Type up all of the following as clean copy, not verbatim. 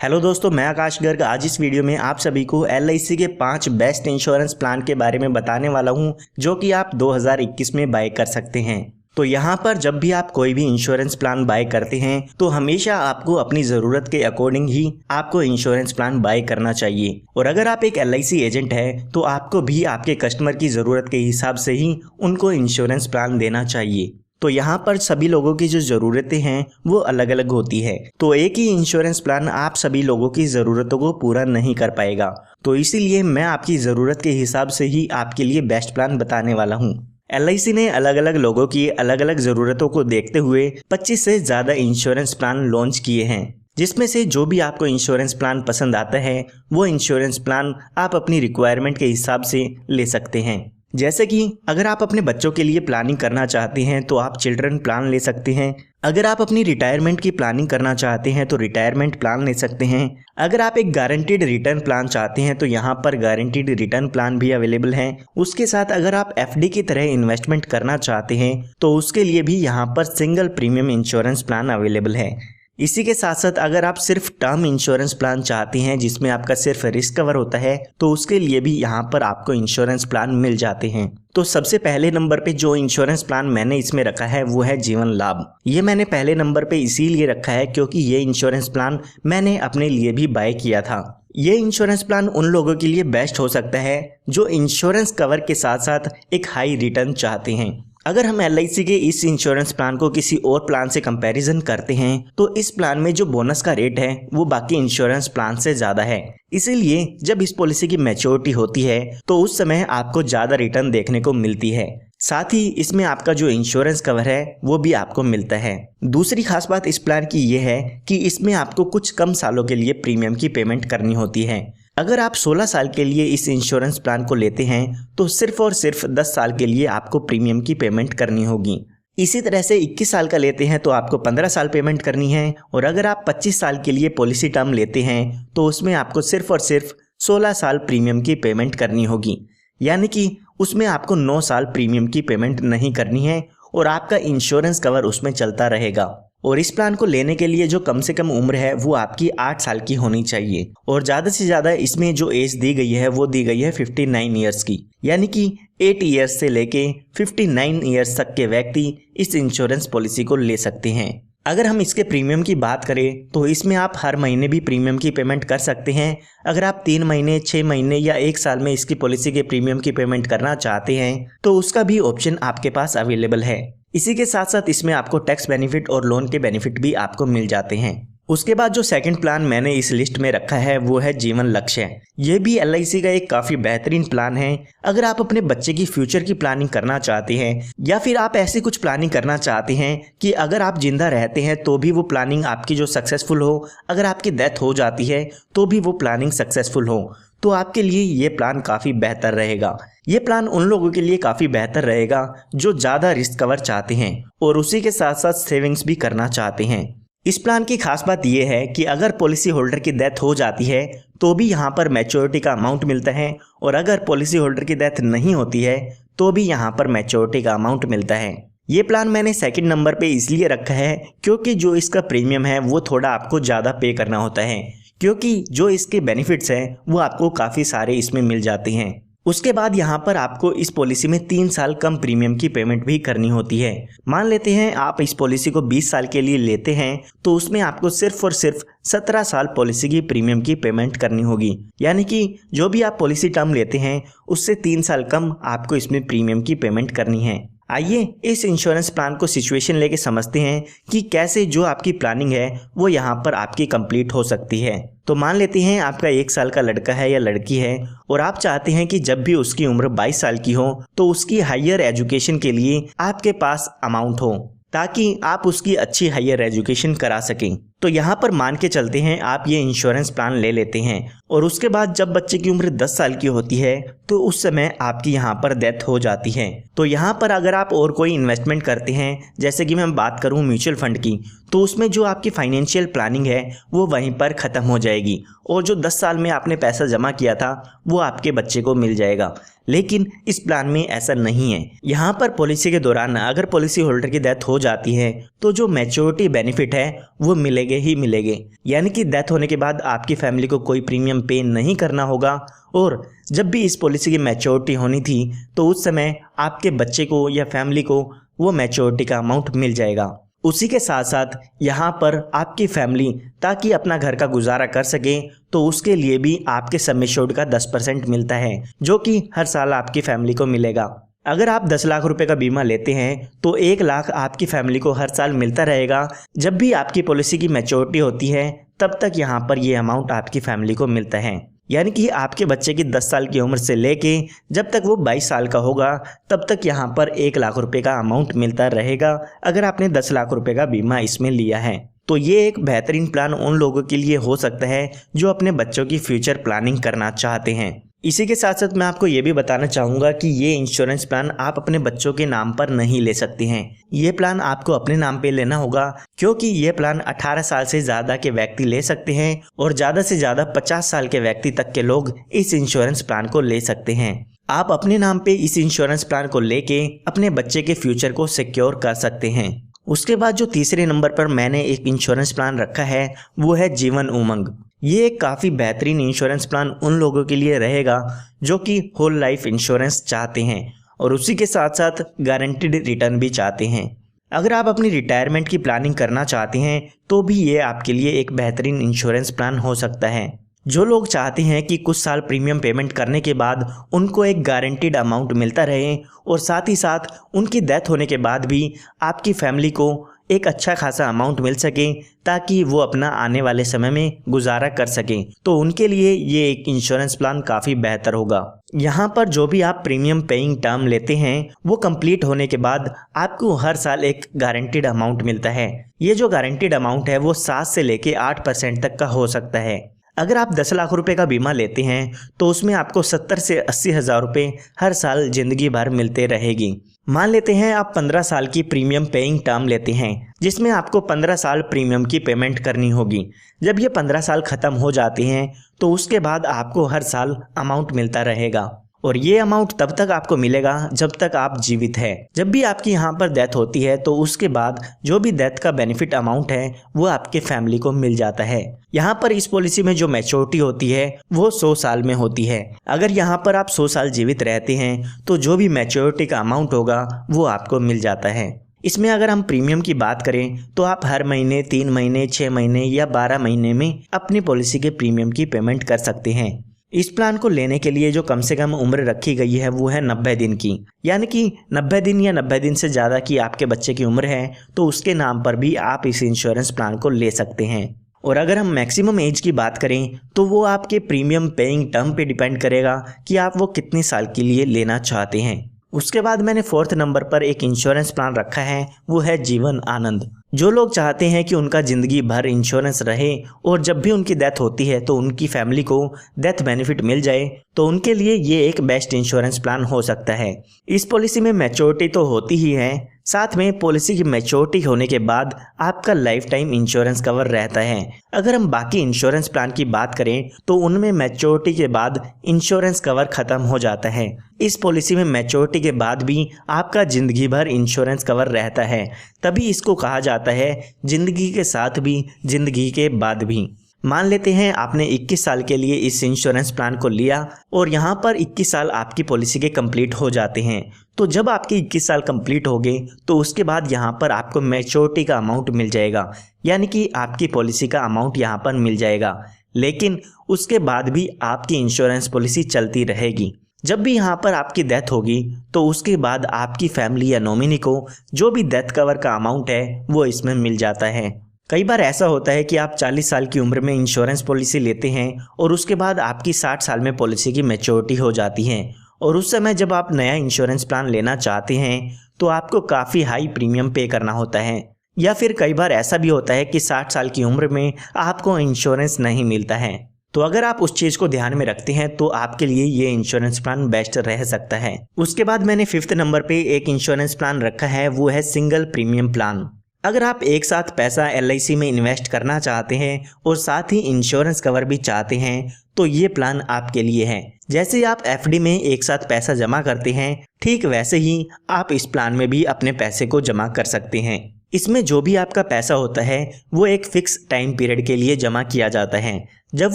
Hello दोस्तों, मैं आकाश गर्ग आज इस वीडियो में आप सभी को LIC के 5 बेस्ट इंश्योरेंस प्लान के बारे में बताने वाला हूं जो कि आप 2021 में बाय कर सकते हैं। तो यहाँ पर जब भी आप कोई भी इंश्योरेंस प्लान बाय करते हैं तो हमेशा आपको अपनी ज़रूरत के अकॉर्डिंग ही आपको इंश्योरेंस प्लान बाय करना चाहिए। और अगर आप एक LIC एजेंट है तो आपको भी आपके कस्टमर की ज़रूरत के हिसाब से ही उनको इंश्योरेंस प्लान देना चाहिए। तो यहाँ पर सभी लोगों की जो ज़रूरतें हैं वो अलग अलग होती है, तो एक ही इंश्योरेंस प्लान आप सभी लोगों की ज़रूरतों को पूरा नहीं कर पाएगा। तो इसीलिए मैं आपकी ज़रूरत के हिसाब से ही आपके लिए बेस्ट प्लान बताने वाला हूँ। LIC ने अलग अलग लोगों की अलग अलग ज़रूरतों को देखते हुए 25 से ज़्यादा इंश्योरेंस प्लान लॉन्च किए हैं, जिसमें से जो भी आपको इंश्योरेंस प्लान पसंद आता है वो इंश्योरेंस प्लान आप अपनी रिक्वायरमेंट के हिसाब से ले सकते हैं। जैसे कि अगर आप अपने बच्चों के लिए प्लानिंग करना चाहते हैं तो आप चिल्ड्रन प्लान ले सकते हैं। अगर आप अपनी रिटायरमेंट की प्लानिंग करना चाहते हैं तो रिटायरमेंट प्लान ले सकते हैं। अगर आप एक गारंटीड रिटर्न प्लान चाहते हैं तो यहाँ पर गारंटीड रिटर्न प्लान भी अवेलेबल हैं। उसके साथ अगर आप FD की तरह इन्वेस्टमेंट करना चाहते हैं तो उसके लिए भी यहाँ पर single premium insurance plan available है। इसी के साथ साथ अगर आप सिर्फ टर्म इंश्योरेंस प्लान चाहते हैं जिसमें आपका सिर्फ रिस्क कवर होता है तो उसके लिए भी यहाँ पर आपको इंश्योरेंस प्लान मिल जाते हैं। तो सबसे पहले नंबर पे जो इंश्योरेंस प्लान मैंने इसमें रखा है वो है जीवन लाभ। ये मैंने पहले नंबर पे इसीलिए रखा है क्योंकि ये इंश्योरेंस प्लान मैंने अपने लिए भी बाय किया था। ये इंश्योरेंस प्लान उन लोगों के लिए बेस्ट हो सकता है जो इंश्योरेंस कवर के साथ साथ एक हाई रिटर्न चाहते हैं। अगर हम LIC के इस इंश्योरेंस प्लान को किसी और प्लान से कंपैरिजन करते हैं तो इस प्लान में जो बोनस का रेट है वो बाकी इंश्योरेंस प्लान से ज़्यादा है। इसीलिए जब इस पॉलिसी की मैच्योरिटी होती है तो उस समय आपको ज़्यादा रिटर्न देखने को मिलती है। साथ ही इसमें आपका जो इंश्योरेंस कवर है वो भी आपको मिलता है। दूसरी खास बात इस प्लान की ये है कि इसमें आपको कुछ कम सालों के लिए प्रीमियम की पेमेंट करनी होती है। अगर आप 16 साल के लिए इस इंश्योरेंस प्लान को लेते हैं तो सिर्फ और सिर्फ 10 साल के लिए आपको प्रीमियम की पेमेंट करनी होगी। इसी तरह से 21 साल का लेते हैं तो आपको 15 साल पेमेंट करनी है। और अगर आप 25 साल के लिए पॉलिसी टर्म लेते हैं तो उसमें आपको सिर्फ और सिर्फ 16 साल प्रीमियम की पेमेंट करनी होगी, यानी कि उसमें आपको 9 साल प्रीमियम की पेमेंट नहीं करनी है और आपका इंश्योरेंस कवर उसमें चलता रहेगा। और इस प्लान को लेने के लिए जो कम से कम उम्र है वो आपकी 8 साल की होनी चाहिए और ज़्यादा से ज़्यादा इसमें जो एज दी गई है वो दी गई है 59 ईयर्स की, यानी कि 8 ईयर्स से लेके 59 ईयर्स तक के व्यक्ति इस इंश्योरेंस पॉलिसी को ले सकते हैं। अगर हम इसके प्रीमियम की बात करें तो इसमें आप हर महीने भी प्रीमियम की पेमेंट कर सकते हैं। अगर आप 3 महीने, 6 महीने या 1 साल में इसकी पॉलिसी के प्रीमियम की पेमेंट करना चाहते हैं तो उसका भी ऑप्शन आपके पास अवेलेबल है। इसी के साथ साथ इसमें आपको टैक्स बेनिफिट और लोन के बेनिफिट भी आपको मिल जाते हैं। उसके बाद जो सेकंड प्लान मैंने इस लिस्ट में रखा है वो है जीवन लक्ष्य। ये भी LIC का एक काफ़ी बेहतरीन प्लान है। अगर आप अपने बच्चे की फ्यूचर की प्लानिंग करना चाहते हैं या फिर आप ऐसी कुछ प्लानिंग करना चाहते हैं कि अगर आप जिंदा रहते हैं तो भी वो प्लानिंग आपकी जो सक्सेसफुल हो, अगर आपकी डेथ हो जाती है तो भी वो प्लानिंग सक्सेसफुल हो, तो आपके लिए ये प्लान काफ़ी बेहतर रहेगा। ये प्लान उन लोगों के लिए काफ़ी बेहतर रहेगा जो ज़्यादा रिस्क कवर चाहते हैं और उसी के साथ साथ सेविंग्स भी करना चाहते हैं। इस प्लान की खास बात यह है कि अगर पॉलिसी होल्डर की डेथ हो जाती है तो भी यहाँ पर मैच्योरिटी का अमाउंट मिलता है और अगर पॉलिसी होल्डर की डेथ नहीं होती है तो भी यहाँ पर मैच्योरिटी का अमाउंट मिलता है। ये प्लान मैंने सेकंड नंबर पे इसलिए रखा है क्योंकि जो इसका प्रीमियम है वो थोड़ा आपको ज़्यादा पे करना होता है, क्योंकि जो इसके बेनिफिट्स हैं वो आपको काफ़ी सारे इसमें मिल जाते हैं। उसके बाद यहाँ पर आपको इस पॉलिसी में 3 साल कम प्रीमियम की पेमेंट भी करनी होती है। मान लेते हैं आप इस पॉलिसी को 20 साल के लिए लेते हैं तो उसमें आपको सिर्फ और सिर्फ 17 साल पॉलिसी की प्रीमियम की पेमेंट करनी होगी, यानी कि जो भी आप पॉलिसी टर्म लेते हैं उससे 3 साल कम आपको इसमें प्रीमियम की पेमेंट करनी है। आइए इस इंश्योरेंस प्लान को सिचुएशन लेके समझते हैं कि कैसे जो आपकी प्लानिंग है वो यहाँ पर आपकी कंप्लीट हो सकती है। तो मान लेते हैं आपका 1 साल का लड़का है या लड़की है और आप चाहते हैं कि जब भी उसकी उम्र 22 साल की हो तो उसकी हायर एजुकेशन के लिए आपके पास अमाउंट हो ताकि आप उसकी अच्छी हायर एजुकेशन करा सकें। तो यहाँ पर मान के चलते हैं आप ये इंश्योरेंस प्लान ले लेते हैं और उसके बाद जब बच्चे की उम्र 10 साल की होती है तो उस समय आपकी यहाँ पर डेथ हो जाती है। तो यहाँ पर अगर आप और कोई इन्वेस्टमेंट करते हैं, जैसे कि मैं बात करूँ म्यूचुअल फंड की, तो उसमें जो आपकी फाइनेंशियल प्लानिंग है वो वहीं पर ख़त्म हो जाएगी और जो 10 साल में आपने पैसा जमा किया था वो आपके बच्चे को मिल जाएगा। लेकिन इस प्लान में ऐसा नहीं है। यहाँ पर पॉलिसी के दौरान अगर पॉलिसी होल्डर की डेथ हो जाती है तो जो मैच्योरिटी बेनिफिट है वो मिलेगा मिलेंगे ही मिलेंगे। यानी कि डेथ होने के बाद आपकी फैमिली को कोई प्रीमियम पे नहीं करना होगा, और जब भी इस पॉलिसी की मैच्योरिटी होनी थी तो उस समय आपके बच्चे को या फैमिली को वो मैच्योरिटी का अमाउंट मिल जाएगा। उसी के साथ साथ यहाँ पर आपकी फैमिली ताकि अपना घर का गुजारा कर सके तो उसके लिए भी आपके सम एश्योर्ड का 10% मिलता है, जो कि हर साल आपकी फैमिली को मिलेगा। अगर आप 10 लाख रुपए का बीमा लेते हैं तो 1 लाख आपकी फैमिली को हर साल मिलता रहेगा। जब भी आपकी पॉलिसी की मैच्योरिटी होती है तब तक यहाँ पर ये अमाउंट आपकी फैमिली को मिलता है। यानी कि आपके बच्चे की 10 साल की उम्र से लेके जब तक वो 22 साल का होगा तब तक यहाँ पर 1 लाख रुपए का अमाउंट मिलता रहेगा, अगर आपने 10 लाख रुपए का बीमा इसमें लिया है। तो ये एक बेहतरीन प्लान उन लोगों के लिए हो सकता है जो अपने बच्चों की फ्यूचर प्लानिंग करना चाहते हैं। इसी के साथ साथ मैं आपको ये भी बताना चाहूँगा कि ये इंश्योरेंस प्लान आप अपने बच्चों के नाम पर नहीं ले सकते हैं। ये प्लान आपको अपने नाम पे लेना होगा, क्योंकि ये प्लान 18 साल से ज़्यादा के व्यक्ति ले सकते हैं और ज़्यादा से ज़्यादा 50 साल के व्यक्ति तक के लोग इस इंश्योरेंस प्लान को ले सकते हैं। आप अपने नाम पे इस इंश्योरेंस प्लान को लेके अपने बच्चे के फ्यूचर को सिक्योर कर सकते हैं। उसके बाद जो तीसरे नंबर पर मैंने एक इंश्योरेंस प्लान रखा है वो है जीवन उमंग। ये एक काफ़ी बेहतरीन इंश्योरेंस प्लान उन लोगों के लिए रहेगा जो कि होल लाइफ इंश्योरेंस चाहते हैं और उसी के साथ साथ गारंटीड रिटर्न भी चाहते हैं। अगर आप अपनी रिटायरमेंट की प्लानिंग करना चाहते हैं तो भी ये आपके लिए एक बेहतरीन इंश्योरेंस प्लान हो सकता है। जो लोग चाहते हैं कि कुछ साल प्रीमियम पेमेंट करने के बाद उनको एक गारंटीड अमाउंट मिलता रहे और साथ ही साथ उनकी डेथ होने के बाद भी आपकी फैमिली को एक अच्छा खासा अमाउंट मिल सके ताकि वो अपना आने वाले समय में गुजारा कर सकें, तो उनके लिए ये एक इंश्योरेंस प्लान काफ़ी बेहतर होगा। यहाँ पर जो भी आप प्रीमियम पेइंग टर्म लेते हैं वो कंप्लीट होने के बाद आपको हर साल एक गारंटीड अमाउंट मिलता है। ये जो गारंटीड अमाउंट है वो 7 से लेके 8% तक का हो सकता है। अगर आप 10 लाख रुपए का बीमा लेते हैं तो उसमें आपको 70 से 80 हज़ार रुपये हर साल ज़िंदगी भर मिलते रहेगी। मान लेते हैं आप 15 साल की प्रीमियम पेइंग टर्म लेते हैं जिसमें आपको 15 साल प्रीमियम की पेमेंट करनी होगी। जब ये 15 साल ख़त्म हो जाते हैं तो उसके बाद आपको हर साल अमाउंट मिलता रहेगा और ये अमाउंट तब तक आपको मिलेगा जब तक आप जीवित है। जब भी आपकी यहाँ पर डेथ होती है तो उसके बाद जो भी डेथ का बेनिफिट अमाउंट है वो आपके फैमिली को मिल जाता है। यहाँ पर इस पॉलिसी में जो मैच्योरिटी होती है वो 100 साल में होती है। अगर यहाँ पर आप 100 साल जीवित रहते हैं तो जो भी मैच्योरिटी का अमाउंट होगा वो आपको मिल जाता है। इसमें अगर हम प्रीमियम की बात करें तो आप हर महीने 3 महीने 6 महीने या 12 महीने में अपनी पॉलिसी के प्रीमियम की पेमेंट कर सकते हैं। इस प्लान को लेने के लिए जो कम से कम उम्र रखी गई है वो है 90 दिन की। यानी कि 90 दिन या 90 दिन से ज़्यादा की आपके बच्चे की उम्र है तो उसके नाम पर भी आप इस इंश्योरेंस प्लान को ले सकते हैं। और अगर हम मैक्सिमम एज की बात करें तो वो आपके प्रीमियम पेइंग टर्म पे डिपेंड करेगा कि आप वो कितने साल के लिए लेना चाहते हैं। उसके बाद मैंने 4th नंबर पर एक इंश्योरेंस प्लान रखा है वो है जीवन आनंद। जो लोग चाहते हैं कि उनका ज़िंदगी भर इंश्योरेंस रहे और जब भी उनकी डेथ होती है तो उनकी फैमिली को डेथ बेनिफिट मिल जाए, तो उनके लिए ये एक बेस्ट इंश्योरेंस प्लान हो सकता है। इस पॉलिसी में मैच्योरिटी तो होती ही है, साथ में पॉलिसी की मैच्योरिटी होने के बाद आपका लाइफ टाइम इंश्योरेंस कवर रहता है। अगर हम बाकी इंश्योरेंस प्लान की बात करें तो उनमें मैच्योरिटी के बाद इंश्योरेंस कवर ख़त्म हो जाता है। इस पॉलिसी में मैच्योरिटी के बाद भी आपका ज़िंदगी भर इंश्योरेंस कवर रहता है, तभी इसको कहा जाता है ज़िंदगी के साथ भी ज़िंदगी के बाद भी। मान लेते हैं आपने 21 साल के लिए इस इंश्योरेंस प्लान को लिया और यहाँ पर 21 साल आपकी पॉलिसी के कंप्लीट हो जाते हैं। तो जब आपके 21 साल कंप्लीट हो गए तो उसके बाद यहाँ पर आपको मैच्योरिटी का अमाउंट मिल जाएगा, यानी कि आपकी पॉलिसी का अमाउंट यहाँ पर मिल जाएगा। लेकिन उसके बाद भी आपकी इंश्योरेंस पॉलिसी चलती रहेगी। जब भी यहाँ पर आपकी डेथ होगी तो उसके बाद आपकी फैमिली या नॉमिनी को जो भी डेथ कवर का अमाउंट है वो इसमें मिल जाता है। कई बार ऐसा होता है कि आप 40 साल की उम्र में इंश्योरेंस पॉलिसी लेते हैं और उसके बाद आपकी 60 साल में पॉलिसी की मैच्योरिटी हो जाती है और उस समय जब आप नया इंश्योरेंस प्लान लेना चाहते हैं तो आपको काफ़ी हाई प्रीमियम पे करना होता है। या फिर कई बार ऐसा भी होता है कि 60 साल की उम्र में आपको इंश्योरेंस नहीं मिलता है। तो अगर आप उस चीज़ को ध्यान में रखते हैं तो आपके लिए ये इंश्योरेंस प्लान बेस्ट रह सकता है। उसके बाद मैंने 5th नंबर पे एक इंश्योरेंस प्लान रखा है वो है सिंगल प्रीमियम प्लान। अगर आप एक साथ पैसा LIC में इन्वेस्ट करना चाहते हैं और साथ ही इंश्योरेंस कवर भी चाहते हैं तो ये प्लान आपके लिए है। जैसे आप FD में एक साथ पैसा जमा करते हैं ठीक वैसे ही आप इस प्लान में भी अपने पैसे को जमा कर सकते हैं। इसमें जो भी आपका पैसा होता है वो एक फिक्स टाइम पीरियड के लिए जमा किया जाता है। जब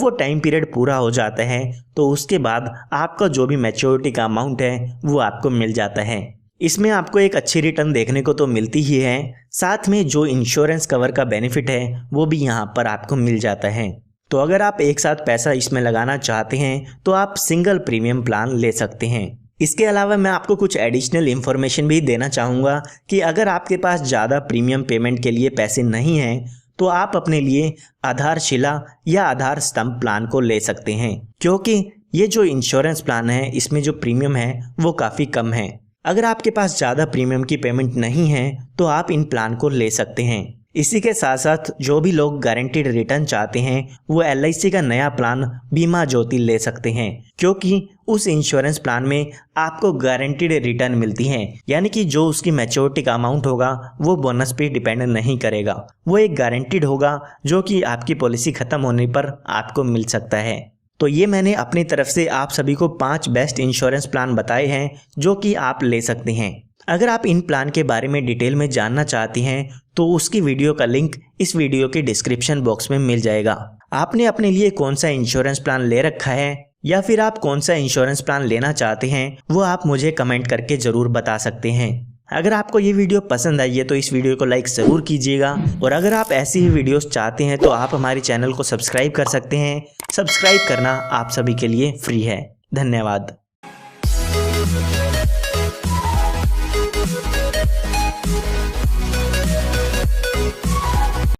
वो टाइम पीरियड पूरा हो जाता है तो उसके बाद आपका जो भी मैच्योरिटी का अमाउंट है वो आपको मिल जाता है। इसमें आपको एक अच्छी रिटर्न देखने को तो मिलती ही है, साथ में जो इंश्योरेंस कवर का बेनिफिट है वो भी यहाँ पर आपको मिल जाता है। तो अगर आप एक साथ पैसा इसमें लगाना चाहते हैं तो आप सिंगल प्रीमियम प्लान ले सकते हैं। इसके अलावा मैं आपको कुछ एडिशनल इन्फॉर्मेशन भी देना चाहूँगा कि अगर आपके पास ज़्यादा प्रीमियम पेमेंट के लिए पैसे नहीं हैं तो आप अपने लिए आधारशिला या आधार स्तंभ प्लान को ले सकते हैं, क्योंकि ये जो इंश्योरेंस प्लान है इसमें जो प्रीमियम है वो काफ़ी कम है। अगर आपके पास ज़्यादा प्रीमियम की पेमेंट नहीं है तो आप इन प्लान को ले सकते हैं। इसी के साथ साथ जो भी लोग गारंटीड रिटर्न चाहते हैं वो LIC का नया प्लान बीमा ज्योति ले सकते हैं, क्योंकि उस इंश्योरेंस प्लान में आपको गारंटीड रिटर्न मिलती हैं, यानी कि जो उसकी मैच्योरिटी का अमाउंट होगा वो बोनस पे डिपेंड नहीं करेगा, वो एक गारंटीड होगा जो कि आपकी पॉलिसी खत्म होने पर आपको मिल सकता है। तो ये मैंने अपनी तरफ से आप सभी को 5 बेस्ट इंश्योरेंस प्लान बताए हैं जो कि आप ले सकते हैं। अगर आप इन प्लान के बारे में डिटेल में जानना चाहते हैं तो उसकी वीडियो का लिंक इस वीडियो के डिस्क्रिप्शन बॉक्स में मिल जाएगा। आपने अपने लिए कौन सा इंश्योरेंस प्लान ले रखा है या फिर आप कौन सा इंश्योरेंस प्लान लेना चाहते हैं वो आप मुझे कमेंट करके ज़रूर बता सकते हैं। अगर आपको ये वीडियो पसंद आई है तो इस वीडियो को लाइक ज़रूर कीजिएगा, और अगर आप ऐसी ही वीडियोस चाहते हैं तो आप हमारे चैनल को सब्सक्राइब कर सकते हैं। सब्सक्राइब करना आप सभी के लिए फ्री है। धन्यवाद।